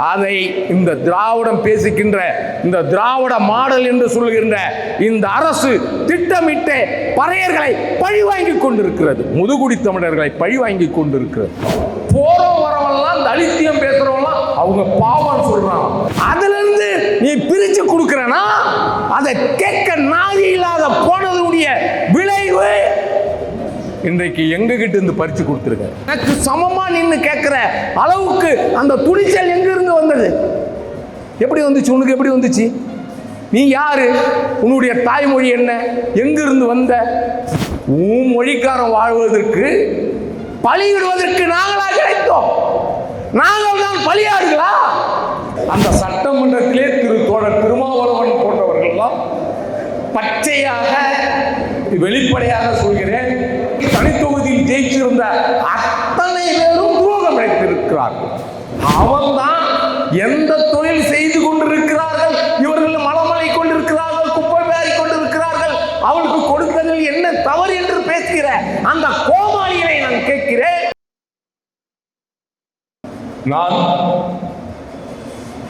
அதை இந்த திராவிடம் பேசுகின்ற, இந்த திராவிட மாடல் என்று சொல்கின்ற இந்த அரசு திட்டமிட்டு பறையர்களை பழிவாங்கி கொண்டிருக்கிறது, முதுகுடி தமிழர்களை பழிவாங்கி கொண்டிருக்கிறது. போறோம் வரவெல்லாம் தலித்தியம் பேசுறவெல்லாம் அவங்க பாவம் சொல்றான். அதுல இருந்து நீ பிரிச்சு கொடுக்கிறனா அதை கேட்க நாதி இல்லாத போனதுடைய விளைவு இன்றைக்கு எங்க கிட்ட இருந்து பறிச்சு கொடுத்துருக்க. எனக்கு சமமா நின்று கேட்கிற அளவுக்கு அந்த துணிச்சல் எங்க இருந்து வந்தது? எப்படி வந்துச்சு? உனக்கு எப்படி வந்துச்சு? நீ யாரு? உன்னுடைய தாய்மொழி என்ன? எங்கிருந்து வந்த? உன் மொழிக்காரன் வாழ்வதற்கு பலியிடுவதற்கு நாங்களா கிடைத்தோம்? நாங்கள் தான் பலியாடுகளா? அந்த சட்டமன்றத்திலே தோழர் திருமாவளவன் போன்றவர்கள்லாம் பச்சையாக வெளிப்படையாக சொல்கிறேன், தனித்தொகுதியில் ஜெயிச்சிருந்த அத்தனை பேரும் துரோகம் இழைத்திருக்கிறார்கள். அவன்தான் எந்த தொழில் செய்து கொண்டிருக்கிறார்கள், இவர்கள் மலமலை கொண்டிருக்கிறார்கள், குப்பை பேரி கொண்டிருக்கிறார்கள், அவளுக்கு கொடுத்ததில் என்ன தவறு என்று பேசுகிற அந்த கோமாளிகளை நான் கேட்கிறேன். நான்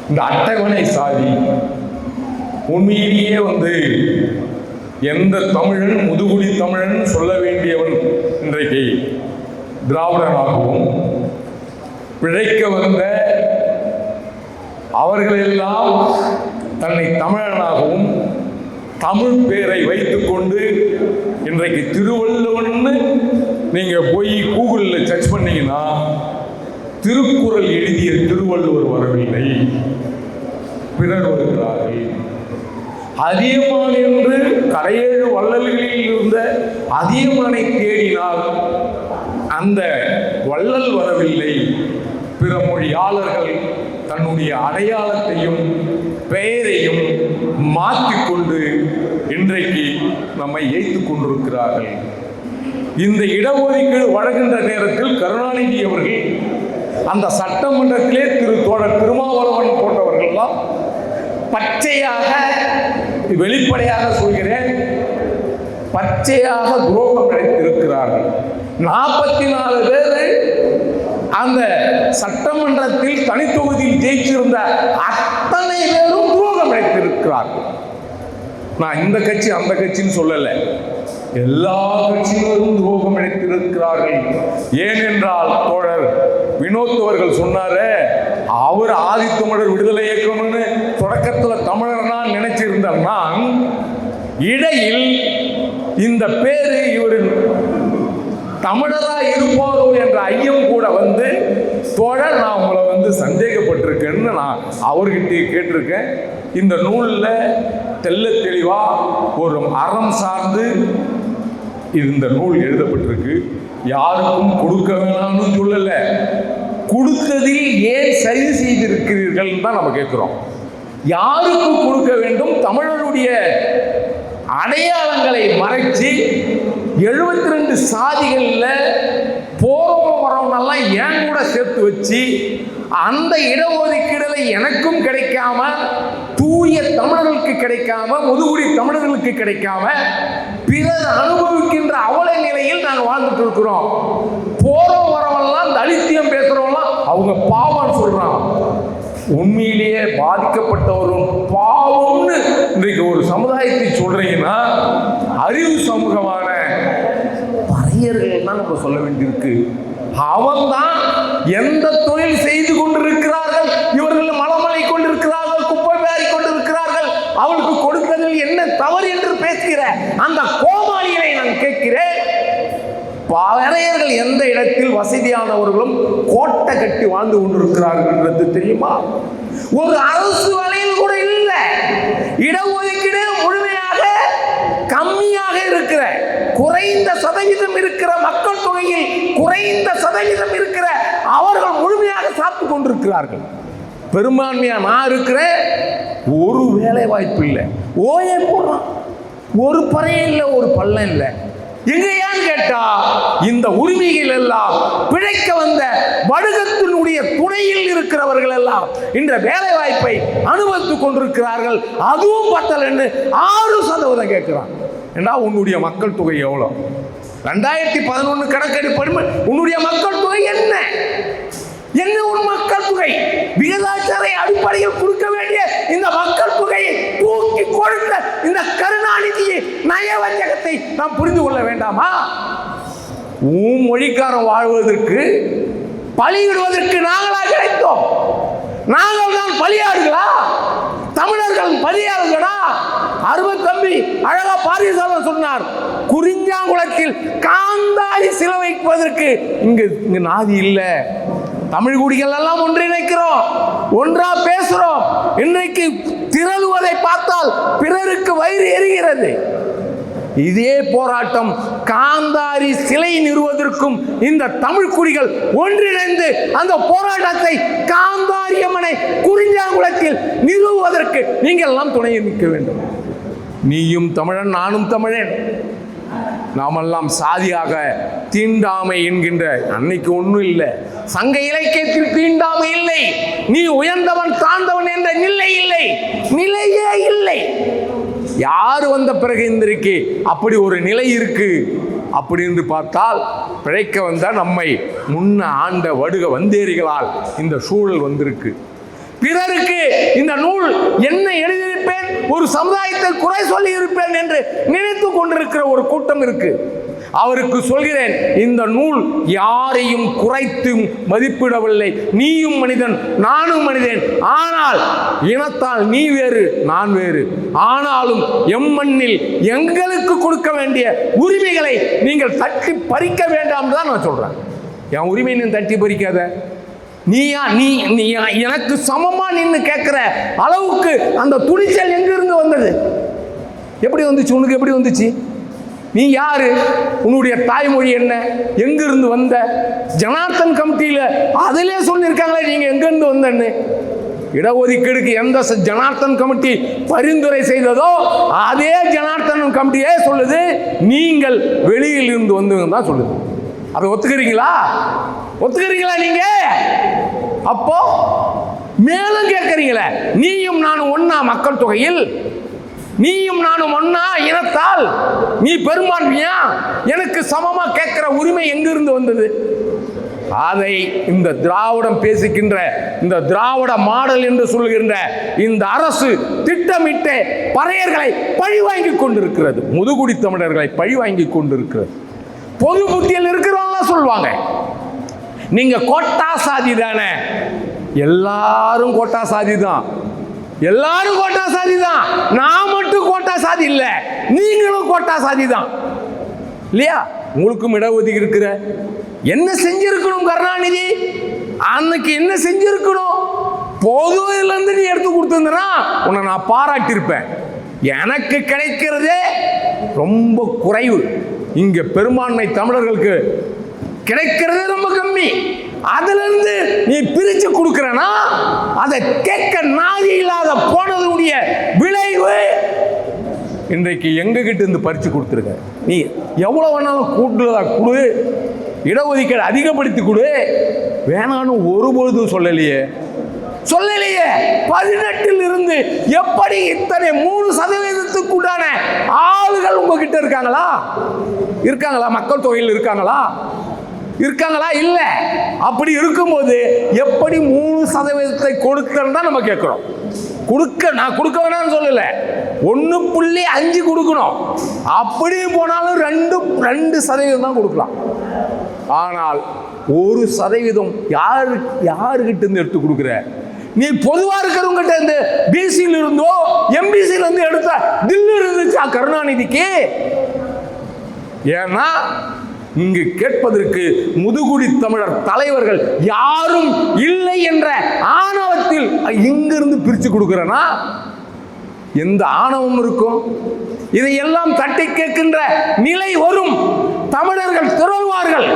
இந்த அட்டவணை சாதி உண்மையிலேயே எந்த தமிழன் முதுகுடி தமிழன் சொல்ல வேண்டியவன் இன்றைக்கு திராவிடனாகவும் பிழைக்க வந்த அவர்களெல்லாம் தன்னை தமிழனாகவும் தமிழ் பேரை வைத்துக்கொண்டு இன்றைக்கு திருவள்ளுவன்னு நீங்க போய் கூகுளில் சர்ச் பண்ணீங்கன்னா திருக்குறள் எழுதிய திருவள்ளுவர் வரவில்லை, பிறர் வருகிறார்கள். அதியமான் என்று கரையேழு வள்ளல்களில் இருந்த அதியமானை தேடினால் அந்த வள்ளல் வரவில்லை. பிற மொழியாளர்கள் தன்னுடைய அடையாளத்தையும் பெயரையும் மாற்றிக்கொண்டு இன்றைக்கு நம்மை ஏய்த்துக் கொண்டிருக்கிறார்கள். இந்த இடஒதுக்கீடு வழங்குகின்ற நேரத்தில் கருணாநிதி அவர்கள் அந்த சட்டமன்றத்திலே தோழர் திருமாவளவன் போன்றவர்கள்லாம் பச்சையாக வெளிப்படையாக சொல்கிறேன், பச்சையாக துரோகம் இழைத்திருக்கிறார்கள். 44 பேர் அந்த சட்டமன்றத்தில் தனித்தொகுதியில் ஜெயிச்சிருந்த அத்தனை பேரும் துரோகம் இழைத்திருக்கிறார்கள். நான் இந்த கட்சி அந்த கட்சின்னு சொல்லல, எல்லா கட்சியினரும் துரோகம் இழைத்திருக்கிறார்கள். ஏனென்றால் தோழர் வினோத் அவர்கள் சொன்னாரு, அவர் ஆதித்தமிழர் விடுதலை இயக்கம்னு தொடக்கத்தில் தமிழர் நான் நினைச்சிருந்தார். நான் இடையில் இந்த பேரு இவர் தமிழரா இருப்பாரோ என்ற ஐயம் கூட தோழர் நான் உங்களை சந்தேகப்பட்டிருக்கேன்னு நான் அவர்கிட்ட கேட்டிருக்கேன். இந்த நூலில் தெல்ல தெளிவா ஒரு அறம் சார்ந்து இந்த நூல் எழுதப்பட்டிருக்கு. யாருக்கும் கொடுக்க வேணாம்னு சொல்லல, கொடுத்ததில் ஏன் சரி செய்திருக்கிறீர்கள் தான் நம்ம கேட்கிறோம். யாருக்கு கொடுக்க வேண்டும்? தமிழருடைய அடையாளங்களை மறைச்சு 72 சாதிகள்ல போறவங்க வரவனெல்லாம் ஏன் கூட சேர்த்து வச்சு அந்த இடஒதுக்கீடுல எனக்கும் கிடைக்காம, தூய தமிழர்களுக்கு கிடைக்காம, முதுகுடி தமிழர்களுக்கு கிடைக்காம பிறர் அனுபவிக்கின்ற அவல நிலையில் நாங்கள் வாழ்ந்துட்டு இருக்கிறோம். போறோம் வரவெல்லாம் தலித்தியம் பேசுறவெல்லாம் அவங்க பாவம் சொல்றான். உண்மையிலேயே பாதிக்கப்பட்டவரும் பாவம்னு இன்றைக்கு ஒரு சமுதாயத்தை சொல்றீங்கன்னா அறிவு சமூகமான பறையர்கள் தான் நம்ம சொல்ல வேண்டியிருக்கு. அவன் தான் எந்த தொழில் செய்து கொண்டிருக்கிறார்கள், இவர்கள் மலமலை கொண்டிருக்கிறார்கள், குப்பை பேரி கொண்டிருக்கிறார்கள், அவளுக்கு கொடுத்ததில் என்ன தவறு என்று பேசுகிற அந்த கோமாளிகளை நான் கேட்கிறேன். பறையர்கள் எந்த இடத்தில் வசதியானவர்களும் கோட்டை கட்டி வாழ்ந்து கொண்டிருக்கிறார்கள் என்றது தெரியுமா? ஒரு அரசு வேலையில் கூட இல்லை. இடஒதுக்கீடு முழுமையாக கம்மியாக இருக்கிற, குறைந்த சதவீதம் இருக்கிற மக்கள் தொகையில் குறைந்த சதவீதம் இருக்கிற அவர்கள் முழுமையாக சாப்பிட்டு கொண்டிருக்கிறார்கள். பெரும்பான்மையா நான் இருக்கிறேன், ஒரு வேலை வாய்ப்பு இல்லை. ஓயே போடுறான், ஒரு பறையும் இல்லை, ஒரு பள்ளம் இல்லை. எங்கேயான்னு கேட்டா இந்த உரிமைகள் எல்லாம் பிழைக்க வந்த வடுகத்தினுடைய துணையில் இருக்கிறவர்கள் எல்லாம் இந்த வேலை வாய்ப்பை அனுபவித்துக் கொண்டிருக்கிறார்கள். அதுவும் பத்தலன்னு 6% கேட்கிறான். ஏண்டா உன்னுடைய மக்கள் தொகை எவ்வளவு? 2011 கணக்கெடுப்பு உன்னுடைய மக்கள் தொகை என்ன? என்ன ஒரு மக்கள் தொகை, விகிதாச்சார அடிப்படையில் கொடுக்க வேண்டிய இந்த மக்கள் தொகையை தூக்கி கொடுத்த இந்த கருணாநிதியை நயவஞ்சகத்தை நாம் புரிந்து கொள்ள வேண்டாமா? மொழிக்காரன் வாழ்வதற்கு பலியிடுவதற்கு நாங்களா கிடைத்தோம்? நாங்கள் தான் பலியாடுகளா? தமிழர்கள் பலியாடுகளா? அருமத்தம்பி அழகா பாரிசாலன் சொன்னார், குறிஞ்சாங்குளத்தில் காந்தாரி சிலை வைப்பதற்கு இங்க நாதி இல்லை. தமிழ் குடிகள் எல்லாம் ஒன்றிணைக்கிறோம், ஒன்றா பேசுறோம். இன்றைக்கு திரளுவதை பார்த்தால் பிறருக்கு வயிறு எரிகிறது. இதே போராட்டம் காந்தாரி சிலை நிறுவதற்கும் இந்த தமிழ் குடிகள் ஒன்றிணைந்து அந்த போராட்டத்தை காந்தாரி அம்மனை குறிஞ்சாங்குளத்தில் நிறுவுவதற்கு நீங்கள் எல்லாம் துணை நிற்க வேண்டும். நீயும் தமிழன், நானும் தமிழன். நாமெல்லாம் சாதியாக தீண்டாமை என்கின்ற அன்னைக்கு ஒன்றும் இல்லை. சங்க இலக்கியத்தில் தீண்டாமை இல்லை. நீ உயர்ந்தவன் தாழ்ந்தவன் என்ற நிலை இல்லை, நிலையே இல்லை. யாரு வந்த பிறகு இன்றைக்கு அப்படி ஒரு நிலை இருக்கு அப்படி என்று பார்த்தால், பிழைக்க வந்த நம்மை முன்ன ஆண்ட வடுக வந்தேரிகளால் இந்த சூழல் வந்திருக்கு. பிறருக்கு இந்த நூல் என்ன எழுதியிருப்பேன், ஒரு சமுதாயத்தை குறை சொல்லி இருப்பேன் என்று நினைத்து கொண்டிருக்கிற ஒரு கூட்டம் இருக்கு. அவருக்கு சொல்கிறேன், இந்த நூல் யாரையும் குறைத்து மதிப்பிடவில்லை. நீயும் மனிதன், நானும் மனிதன். ஆனால் இனத்தால் நீ வேறு, நான் வேறு. ஆனாலும் எம்மண்ணில் எங்களுக்கு கொடுக்க வேண்டிய உரிமைகளை நீங்கள் தட்டி பறிக்க வேண்டாம் தான் நான் சொல்றேன். என் உரிமை நீ தட்டி பறிக்காத. நீயா நீ எனக்கு சமமா நின்று கேட்கிற அளவுக்கு அந்த துணிச்சல் எங்கிருந்து வந்தது? எப்படி வந்துச்சு? உனக்கு எப்படி வந்துச்சு? நீ யாரு? உன்னுடைய தாய்மொழி என்ன? எங்கிருந்து வந்த? ஜனார்த்தன் கமிட்டியில அதிலே சொல்லியிருக்காங்களே நீங்க எங்கிருந்து வந்தன்னு. இடஒதுக்கீடுக்கு எந்த ஜனார்த்தன் கமிட்டி பரிந்துரை செய்ததோ அதே ஜனார்த்தன் கமிட்டியே சொல்லுது நீங்கள் வெளியில் இருந்து வந்து தான் சொல்லுது. அதை ஒத்துக்கிறீங்களா? ஒத்துக்கிறீங்களா நீங்க? அப்போ மேலும் கேட்கறீங்களே, நீயும் நானும் ஒன்னா மக்கள் தொகையில், நீயும் நானும் ஒன்னா இனத்தால், நீ பெரும்பான்மையா, எனக்கு சமமா கேட்கிற உரிமை எங்கிருந்து வந்தது? அதை இந்த திராவிடம் பேசுகின்ற, இந்த திராவிட மாடல் என்று சொல்கின்ற இந்த அரசு திட்டமிட்டு பறையர்களை பழி வாங்கி கொண்டிருக்கிறது. முதுகுடி தமிழர்களை பழி வாங்கி கொண்டிருக்கிறது. பொது புத்தியில் இருக்கிறவங்க சொல்லுவாங்க, நீங்க கோட்டா சாதி தானே. எல்லாரும் கோட்டா சாதி தான், எல்லாரும் கோட்டா சாதி தான். நான் மட்டும் கோட்டா சாதி இல்லை, நீங்களும் கோட்டா சாதி தான் இல்லையா? உங்களுக்கும் இடஒதுக்கீடு இருக்கிற. என்ன செஞ்சிருக்கணும் கருணாநிதி? அன்னைக்கு என்ன செஞ்சிருக்கணும்? பொதுவிலிருந்து நீ எடுத்து கொடுத்திருந்தனா உன்னை நான் பாராட்டியிருப்பேன். எனக்கு கிடைக்கிறதே ரொம்ப குறைவு. இங்க பெரும்பான்மை தமிழர்களுக்கு கிடைக்கிறதே ரொம்ப கம்மி. அதுல இருந்து நீ பிரிச்சு கொடுக்கிறனா அதை கேட்க நாதி இல்லாத போனதுடைய விளைவு இன்றைக்கு எங்க கிட்ட இருந்து பறிச்சு கொடுத்துருக்க. நீ எவ்வளவு வேணாலும் கூட்டுதா கொடு, இடஒதுக்கீடு அதிகப்படுத்தி கொடு, வேணான்னு ஒருபொழுதும் சொல்லலையே. 18 இருந்து எப்படி இத்தனை 3% ஆளுகள் உங்ககிட்ட இருக்காங்களா? இருக்காங்களா? மக்கள் தொகையில் இருக்காங்களா? இருக்காங்களா? இல்ல. அப்படி இருக்கும்போது எப்படி 3% கொடுத்தன்னு தான் நம்ம கேட்கிறோம். நான் கொடுக்க வேணாம்னு சொல்லல, 1.5 கொடுக்கணும். அப்படி போனாலும் 2% தான் கொடுக்கலாம். ஆனால் 1% யாருகிட்ட இருந்து எடுத்து கொடுக்குற? நீ பொதுவா இருக்கிறவங்க கிட்ட இருந்து, பிசியில் இருந்தோ எம்பிசியில இருந்து எடுத்த தில்லு இருந்துச்சா கருணாநிதிக்கு? ஏன்னா இங்கு கேட்பதற்கு முதுகுடி தமிழர் தலைவர்கள் யாரும் இல்லை என்ற ஆணவத்தில் இங்கிருந்து பிரிச்சு கொடுக்கிறனா எந்த ஆணவம் இருக்கும்? இதையெல்லாம் தட்டி கேட்கின்ற நிலை வரும். தமிழர்கள் திரளுவார்கள்,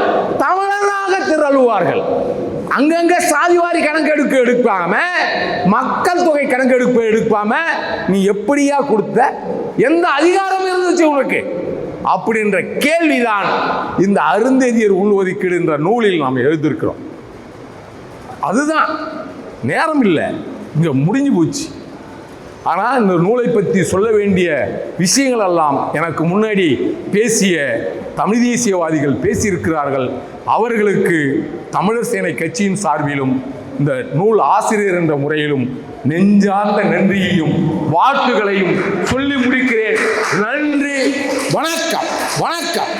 தமிழராக திரளுவார்கள். அங்கங்க சாதிவாரி கணக்கெடுப்பு எடுப்பாம, மக்கள் தொகை கணக்கெடுப்பு எடுப்பாம நீ எப்படியா கொடுத்த? எந்த அதிகாரம் இருந்துச்சு உனக்கு? அப்படின்ற கேள்விதான் இந்த அருந்ததியர் உள்ஒதுக்கீடு என்ற நூலில் நாம் எழுதியிருக்கிறோம். அதுதான் நேரம் இல்லை, இங்க முடிஞ்சு போச்சு. ஆனால் இந்த நூலை பற்றி சொல்ல வேண்டிய விஷயங்கள் எல்லாம் எனக்கு முன்னாடி பேசிய தமிழ் தேசியவாதிகள் பேசியிருக்கிறார்கள். அவர்களுக்கு தமிழர் சேனை கட்சியின் சார்பிலும் இந்த நூல் ஆசிரியர் என்ற முறையிலும் நெஞ்சார்ந்த நன்றியையும் வாழ்த்துக்களையும் சொல்லி முடிக்கிறேன். நன்றி, வணக்கம், வணக்கம்.